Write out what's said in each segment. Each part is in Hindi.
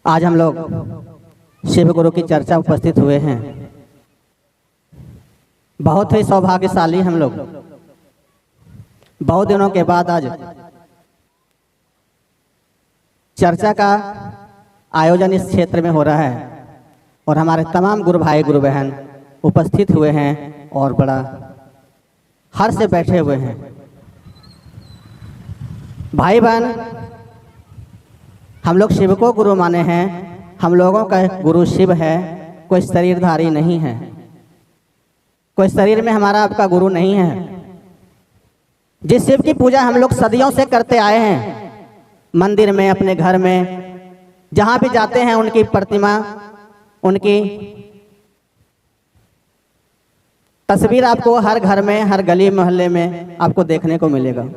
आज हम लोग शिव गुरु की चर्चा उपस्थित हुए हैं। बहुत ही सौभाग्यशाली हम लोग बहुत दिनों के बाद आज चर्चा का आयोजन इस क्षेत्र में हो रहा है और हमारे तमाम गुरु भाई गुरु बहन उपस्थित हुए हैं और बड़ा हर्ष से बैठे हुए हैं। भाई बहन, हम लोग शिव को गुरु माने हैं। हम लोगों का गुरु शिव है, कोई शरीरधारी नहीं है, कोई शरीर में हमारा आपका गुरु नहीं है। जिस शिव की पूजा हम लोग सदियों से करते आए हैं, मंदिर में, अपने घर में, जहाँ भी जाते हैं उनकी प्रतिमा, उनकी तस्वीर आपको हर घर में, हर गली मोहल्ले में आपको देखने को मिलेगा।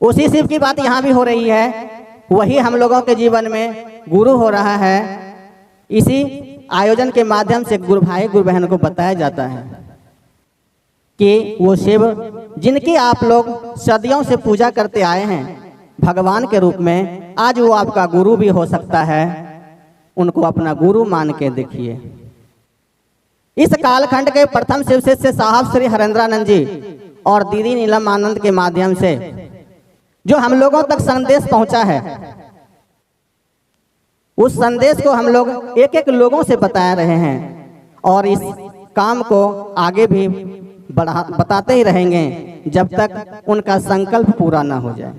उसी शिव की बात यहाँ भी हो रही है, वही हम लोगों के जीवन में गुरु हो रहा है। इसी आयोजन के माध्यम से गुरु भाई गुरु बहन को बताया जाता है कि वो शिव जिनकी आप लोग सदियों से पूजा करते आए हैं भगवान के रूप में, आज वो आपका गुरु भी हो सकता है। उनको अपना गुरु मान के देखिए। इस कालखंड के प्रथम शिव शिष्य साहब श्री हरेंद्रानंद जी और दीदी नीलम आनंद के माध्यम से जो हम लोगों तक संदेश पहुंचा है, उस संदेश को हम लोग एक एक लोगों से बता रहे हैं और इस काम को आगे भी बताते ही रहेंगे जब तक उनका संकल्प पूरा ना हो जाए।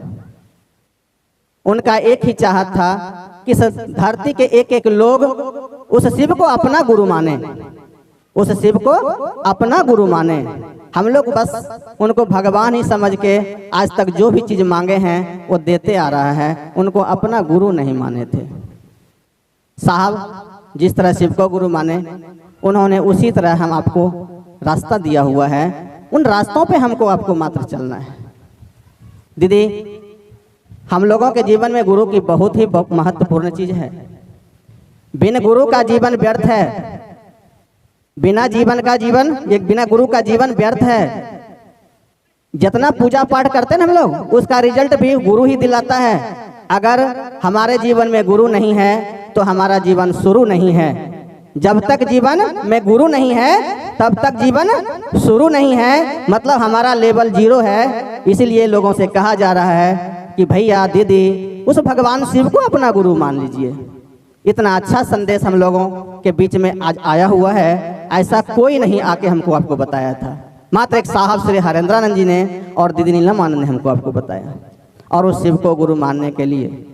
उनका एक ही चाहत था कि धरती के एक एक लोग उस शिव को अपना गुरु माने, उस शिव को अपना गुरु माने। हम लोग बस उनको भगवान ही समझ के आज तक जो भी चीज मांगे हैं वो देते आ रहा है, उनको अपना गुरु नहीं माने थे। साहब जिस तरह शिव को गुरु माने, उन्होंने उसी तरह हम आपको रास्ता दिया हुआ है। उन रास्तों पे हमको आपको मात्र चलना है। दीदी, हम लोगों के जीवन में गुरु की बहुत ही महत्वपूर्ण चीज है। बिन गुरु का जीवन व्यर्थ है, बिना गुरु का जीवन व्यर्थ है। जितना पूजा पाठ करते हैं हम लोग, उसका रिजल्ट भी गुरु ही दिलाता है। अगर हमारे जीवन में गुरु नहीं है तो हमारा जीवन शुरू नहीं है। जब तक जीवन में गुरु नहीं है तब तक जीवन शुरू नहीं है, मतलब हमारा लेवल 0 है। इसीलिए लोगों से कहा जा रहा है कि भैया दीदी, उस भगवान शिव को अपना गुरु मान लीजिए। इतना अच्छा संदेश हम लोगों के बीच में आज आया हुआ है, ऐसा कोई नहीं आके हमको आपको बताया था। मात्र एक साहब श्री हरेंद्रानंद जी ने और दीदी नीलम आनंद ने हमको आपको बताया। और उस शिव को गुरु मानने के लिए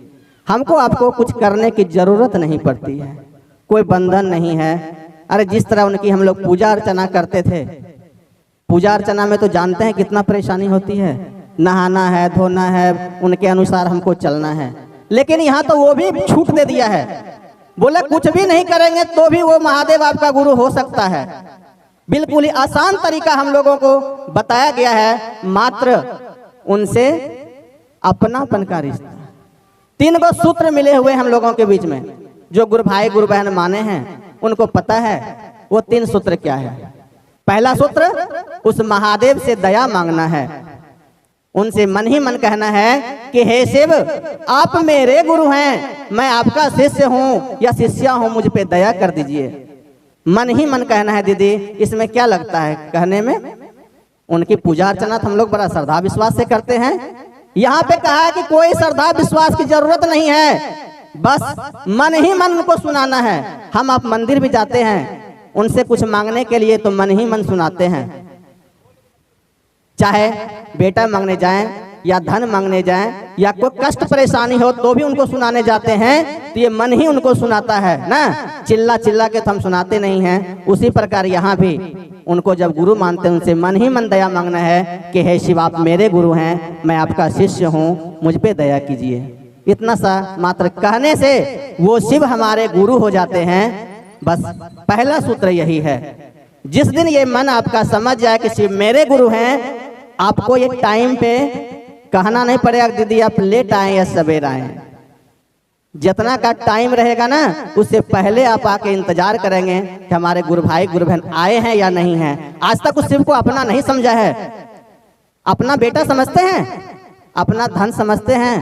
हमको आपको कुछ करने की जरूरत नहीं पड़ती है, कोई बंधन नहीं है। अरे जिस तरह उनकी हम लोग पूजा अर्चना करते थे, पूजा अर्चना में तो जानते हैं कितना परेशानी होती है। नहाना है, धोना है, उनके अनुसार हमको चलना है। लेकिन यहाँ तो वो भी छूट दे दिया है, बोले कुछ भी नहीं करेंगे तो भी वो महादेव आपका गुरु हो सकता है। बिल्कुल ही आसान तरीका हम लोगों को बताया गया है, मात्र उनसे अपनापन का रिश्ता। 3 गो सूत्र मिले हुए हम लोगों के बीच में। जो गुरु भाई गुरु बहन माने हैं उनको पता है वो 3 सूत्र क्या है। पहला सूत्र, उस महादेव से दया मांगना है। उनसे मन ही मन कहना है कि हे शिव, आप मेरे गुरु हैं, मैं आपका शिष्य हूँ या शिष्या हूँ, मुझ पे दया कर दीजिए। मन ही मन कहना है दीदी, इसमें क्या लगता है कहने में। उनकी पूजा अर्चना तो हम लोग बड़ा श्रद्धा विश्वास से करते हैं। यहाँ पे कहा है कि कोई श्रद्धा विश्वास की जरूरत नहीं है, बस मन ही मन उनको सुनाना है। हम आप मंदिर भी जाते हैं, उनसे कुछ मांगने के लिए तो मन ही मन सुनाते हैं। चाहे बेटा मांगने जाएं या धन मांगने जाएं या कोई कष्ट परेशानी हो तो भी उनको सुनाने जाते हैं, तो ये मन ही उनको सुनाता है ना। चिल्ला चिल्ला के तो हम सुनाते नहीं हैं। उसी प्रकार यहाँ भी उनको जब गुरु मानते हैं, उनसे मन ही मन दया मांगना है कि हे शिव, आप मेरे गुरु हैं, मैं आपका शिष्य हूँ, मुझ पे दया कीजिए। इतना सा मात्र कहने से वो शिव हमारे गुरु हो जाते हैं। बस पहला सूत्र यही है। जिस दिन ये मन आपका समझ जाए कि शिव मेरे गुरु हैं, आपको एक टाइम पे कहना नहीं पड़ेगा दीदी आप लेट आए या सवेर आए। जितना का टाइम रहेगा ना, उससे पहले आप आके इंतजार करेंगे कि हमारे गुरु भाई गुरु बहन आए हैं या नहीं हैं। आज तक उस शिव को अपना नहीं समझा है, अपना बेटा समझते हैं, अपना धन समझते हैं,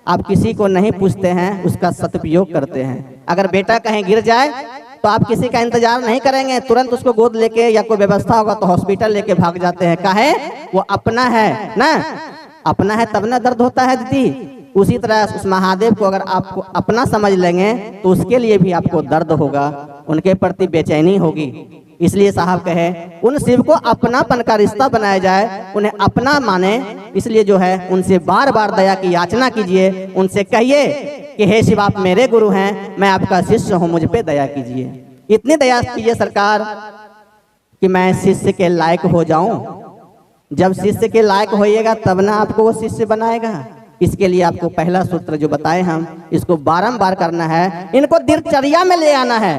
आप किसी को नहीं पूछते हैं, उसका सदुपयोग करते हैं। अगर बेटा कहीं गिर जाए तो आप किसी का इंतजार नहीं करेंगे, तुरंत उसको गोद लेके या कोई व्यवस्था होगा तो हॉस्पिटल लेके भाग जाते हैं। काहे? वो अपना है ना, अपना है तब ना दर्द होता है दीदी। उसी तरह उस महादेव को अगर आपको अपना समझ लेंगे तो उसके लिए भी आपको दर्द होगा, उनके प्रति बेचैनी होगी। इसलिए साहब कहे उन शिव को अपनापन का रिश्ता बनाया जाए, उन्हें अपना माने। इसलिए जो है उनसे बार बार दया की याचना कीजिए, उनसे कहिए कि हे शिव आप मेरे गुरु हैं, मैं आपका शिष्य हूँ, मुझ पे दया कीजिए। इतनी दया कीजिए सरकार कि मैं शिष्य के लायक हो जाऊं। जब शिष्य के लायक होइएगा तब ना आपको वो शिष्य बनाएगा। इसके लिए आपको पहला सूत्र जो बताए हम, इसको बारंबार करना है, इनको दिनचर्या में ले आना है।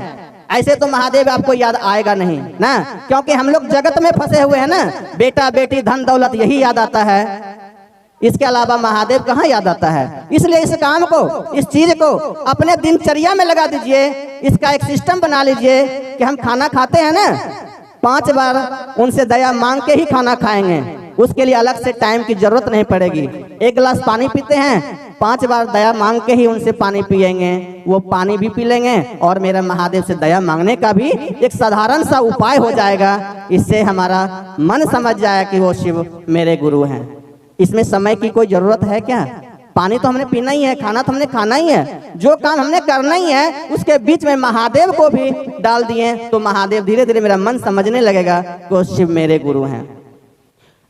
ऐसे तो महादेव आपको याद आएगा नहीं ना, क्योंकि हम लोग जगत में फंसे हुए हैं ना, बेटा बेटी धन दौलत यही याद आता है, इसके अलावा महादेव कहाँ याद आता है। इसलिए इस काम को, इस चीज को अपने दिनचर्या में लगा दीजिए। इसका एक सिस्टम बना लीजिए कि हम खाना खाते हैं ना, 5 बार उनसे दया मांग के ही खाना खाएंगे। उसके लिए अलग से टाइम की जरूरत नहीं पड़ेगी। 1 गिलास पानी पीते हैं, 5 बार दया मांग के ही उनसे पानी पिएंगे, वो पानी भी पी लेंगे और मेरा महादेव से दया मांगने का भी एक साधारण सा उपाय हो जाएगा। इससे हमारा मन समझ जाए कि वो शिव मेरे गुरु हैं। इसमें समय की कोई जरूरत है क्या? पानी तो हमने पीना ही है, खाना तो हमने खाना ही है, जो काम हमने करना ही है, उसके बीच में महादेव को भी डाल दिए तो महादेव धीरे धीरे मेरा मन समझने लगेगा कि वो शिव मेरे गुरु हैं।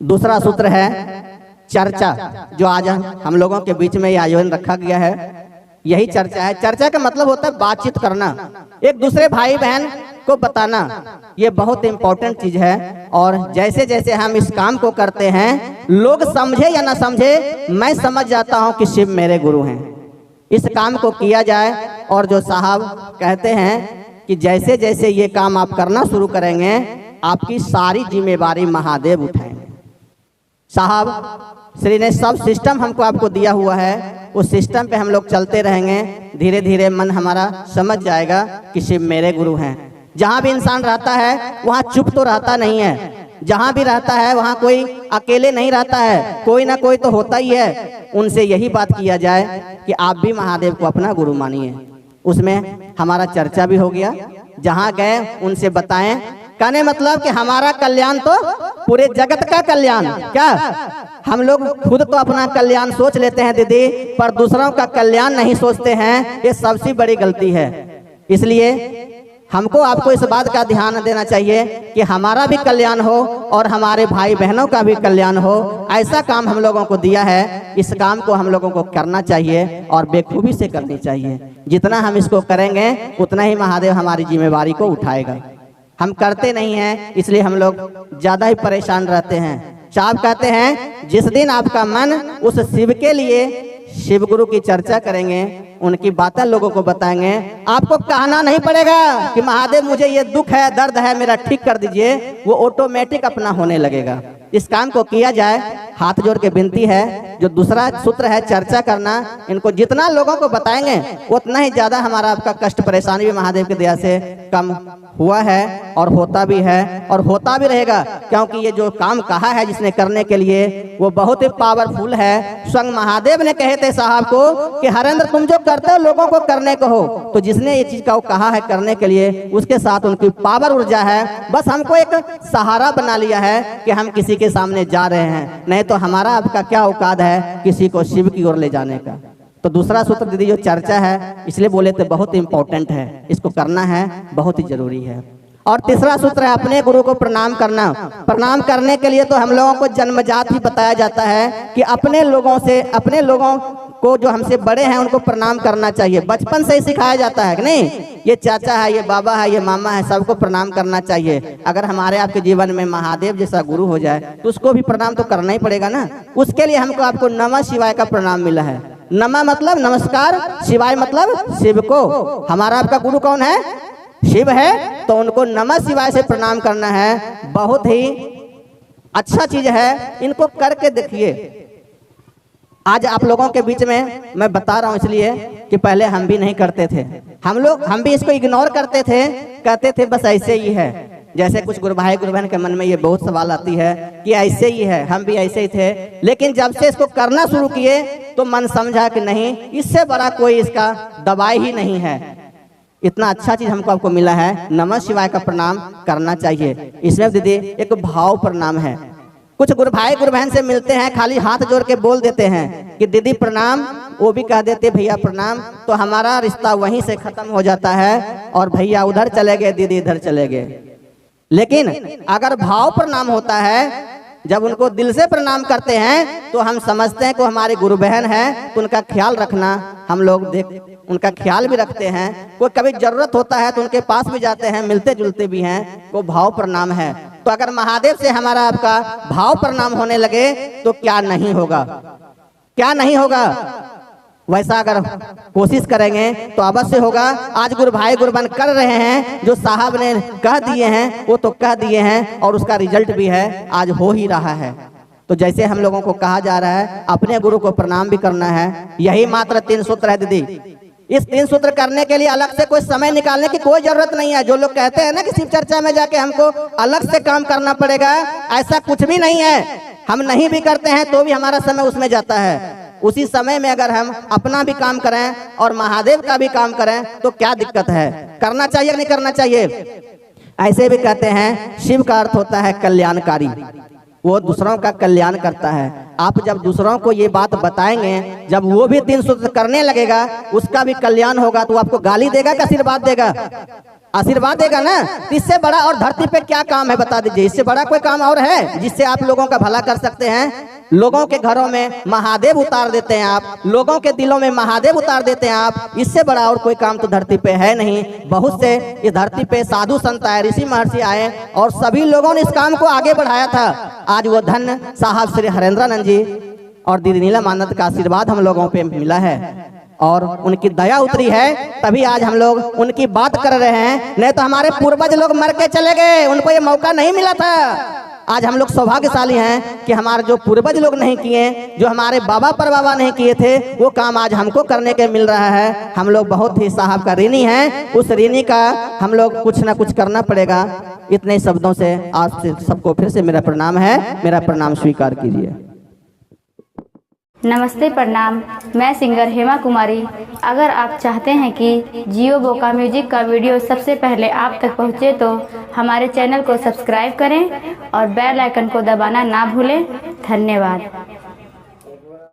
दूसरा सूत्र है चर्चा, जो आज हम लोगों के बीच में ये आयोजन रखा गया है, यही चर्चा है। चर्चा का मतलब होता है बातचीत करना, एक दूसरे भाई बहन को बताना। ये बहुत इंपॉर्टेंट चीज है और जैसे जैसे हम इस काम को करते हैं, लोग समझे या ना समझे, मैं समझ जाता हूं कि शिव मेरे गुरु हैं। इस काम को किया जाए और जो साहब कहते हैं कि जैसे जैसे ये काम आप करना शुरू करेंगे, आपकी सारी जिम्मेवारी महादेव उठाएंगे। साहब श्री ने सब सिस्टम हमको आपको दिया हुआ है, उस सिस्टम पे हम लोग चलते रहेंगे, धीरे धीरे मन हमारा समझ जाएगा कि शिव मेरे गुरु हैं। जहाँ भी इंसान रहता है वहाँ चुप तो रहता नहीं है, जहाँ भी रहता है वहाँ कोई अकेले नहीं रहता है, कोई ना कोई तो होता ही है। उनसे यही बात किया जाए कि आप भी महादेव को अपना गुरु मानिए। उसमें हमारा चर्चा भी हो गया, जहाँ गए उनसे बताएं। कहने मतलब कि हमारा कल्याण तो पूरे जगत का कल्याण, क्या हम लोग खुद तो अपना कल्याण सोच लेते हैं दीदी, पर दूसरों का कल्याण नहीं सोचते हैं, ये सबसे बड़ी गलती है। इसलिए हमको आपको इस बात का ध्यान देना चाहिए कि हमारा भी कल्याण हो और हमारे भाई बहनों का भी कल्याण हो। ऐसा काम हम लोगों को दिया है, इस काम को हम लोगों को करना चाहिए और बेखूबी से करनी चाहिए। जितना हम इसको करेंगे उतना ही महादेव हमारी जिम्मेवारी को उठाएगा। हम करते नहीं हैं, इसलिए हम लोग ज्यादा ही परेशान रहते हैं। साहब कहते हैं जिस दिन आपका मन उस शिव के लिए, शिव गुरु की चर्चा करेंगे, उनकी बातें लोगों को बताएंगे, आपको कहना नहीं पड़ेगा कि महादेव मुझे ये दुख है, दर्द है, मेरा ठीक कर दीजिए, वो ऑटोमेटिक अपना होने लगेगा। इस काम को किया जाए, हाथ जोड़ के विनती है। जो दूसरा सूत्र है चर्चा करना, इनको जितना लोगों को बताएंगे उतना ही ज्यादा हमारा आपका कष्ट परेशानी भी महादेव की दया से कम हुआ है और होता भी है और होता भी रहेगा। क्योंकि ये जो काम कहा है जिसने करने के लिए, वो बहुत ही पावरफुल है। स्वयं महादेव ने कहे थे साहब को कि हरेंद्र तुम जो करते हो लोगों को करने को हो, तो जिसने ये चीज का कहा है करने के लिए, उसके साथ उनकी पावर ऊर्जा है। बस हमको एक सहारा बना लिया है कि हम किसी के सामने जा रहे हैं, नहीं तो हमारा आपका क्या औकात है किसी को शिव की ओर ले जाने का। तो दूसरा सूत्र दीदी जो चर्चा है, इसलिए बोले थे बहुत इंपॉर्टेंट है, इसको करना है, बहुत ही जरूरी है। और तीसरा सूत्र है अपने गुरु को प्रणाम करना। प्रणाम करने के लिए तो हम लोगों को जन्मजात ही बताया जाता है कि अपने लोगों से, अपने लोगों को जो हमसे बड़े हैं उनको प्रणाम करना चाहिए। बचपन से ही सिखाया जाता है कि नहीं, ये चाचा है, ये बाबा है, ये मामा है, सबको प्रणाम करना चाहिए। अगर हमारे आपके जीवन में महादेव जैसा गुरु हो जाए तो उसको भी प्रणाम तो करना ही पड़ेगा ना। उसके लिए हमको आपको नमः शिवाय का प्रणाम मिला है। नमः मतलब नमस्कार, शिवाय मतलब शिव को। हमारा आपका गुरु कौन है? शिव है, तो उनको नमः शिवाय से प्रणाम करना है। बहुत ही अच्छा चीज है, इनको करके देखिए। आज आप लोगों के बीच में मैं बता रहा हूं इसलिए कि पहले हम भी नहीं करते थे, हम भी इसको इग्नोर करते थे, कहते थे बस ऐसे ही है। जैसे कुछ गुरु भाई गुरु बहन के मन में ये बहुत सवाल आती है कि ऐसे ही है, हम भी ऐसे ही थे, लेकिन जब से इसको करना शुरू किए तो मन समझा कि नहीं, इससे बड़ा कोई इसका दवाई ही नहीं है। इतना अच्छा चीज हमको आपको मिला है, नमः शिवाय का प्रणाम करना चाहिए। इसमें दीदी एक भाव प्रणाम है। कुछ गुरु भाई गुरु बहन से मिलते हैं, खाली हाथ जोड़ के बोल देते हैं कि दीदी प्रणाम, वो भी कह देते भैया प्रणाम, तो हमारा रिश्ता वहीं से खत्म हो जाता है और भैया उधर चले गए, दीदी इधर चले गए। लेकिन अगर भाव प्रणाम होता है, जब उनको दिल से प्रणाम करते हैं तो हम समझते हैं कि हमारे गुरु बहन है, तो उनका ख्याल रखना हम लोग उनका ख्याल भी रखते हैं। कोई कभी जरूरत होता है तो उनके पास भी जाते हैं, मिलते जुलते भी हैं, वो भाव प्रणाम है। तो अगर महादेव से हमारा आपका भाव प्रणाम होने लगे तो क्या नहीं होगा, क्या नहीं होगा। वैसा अगर कोशिश करेंगे तो अवश्य होगा। आज गुरु भाई गुरु बहन कर रहे हैं, जो साहब ने कह दिए हैं वो तो कह दिए हैं और उसका रिजल्ट भी है, आज हो ही रहा है। तो जैसे हम लोगों को कहा जा रहा है अपने गुरु को प्रणाम भी करना है, यही मात्र 3 सूत्र है दीदी। इस 3 सूत्र करने के लिए अलग से कोई समय निकालने की कोई जरूरत नहीं है। जो लोग कहते हैं ना कि शिव चर्चा में जाके हमको अलग से काम करना पड़ेगा, ऐसा कुछ भी नहीं है। हम नहीं भी करते हैं तो भी हमारा समय उसमें जाता है। उसी समय में अगर हम अपना भी काम करें और महादेव का भी काम करें तो क्या दिक्कत है, करना चाहिए नहीं करना चाहिए। ऐसे भी कहते हैं शिव का अर्थ होता है कल्याणकारी, वो दूसरों का कल्याण करता है। आप जब दूसरों को ये बात बताएंगे, जब वो भी 3 सूत्र करने लगेगा, उसका भी कल्याण होगा, तो आपको गाली देगा कि आशीर्वाद देगा? आशीर्वाद देगा ना। इससे बड़ा और धरती पे क्या काम है बता दीजिए, इससे बड़ा कोई काम और है जिससे आप लोगों का भला कर सकते हैं? लोगों के घरों में महादेव उतार देते हैं आप, लोगों के दिलों में महादेव उतार देते हैं आप, इससे बड़ा और कोई काम तो धरती पे है नहीं। बहुत से इस धरती पे साधु संत आए, ऋषि महर्षि आए और सभी लोगों ने इस काम को आगे बढ़ाया था। आज वो धन्य साहब श्री हरेंद्रानंद जी और दीदी नीलम आनंद का आशीर्वाद हम लोगों पे मिला है और उनकी दया उतरी है, तभी आज हम लोग उनकी बात कर रहे हैं। नहीं तो हमारे पूर्वज लोग मर के चले गए, उनको ये मौका नहीं मिला था। आज हम लोग सौभाग्यशाली हैं कि हमारे जो पूर्वज लोग नहीं किए, जो हमारे बाबा पर बाबा नहीं किए थे, वो काम आज हमको करने के मिल रहा है। हम लोग बहुत ही साहब का ऋणी हैं, उस ऋणी का हम लोग कुछ ना कुछ करना पड़ेगा। इतने शब्दों से आप सबको फिर से मेरा प्रणाम है, मेरा प्रणाम स्वीकार कीजिए। नमस्ते प्रणाम, मैं सिंगर हेमा कुमारी। अगर आप चाहते हैं कि जियो बोका म्यूजिक का वीडियो सबसे पहले आप तक पहुंचे तो हमारे चैनल को सब्सक्राइब करें और बेल आइकन को दबाना ना भूलें। धन्यवाद।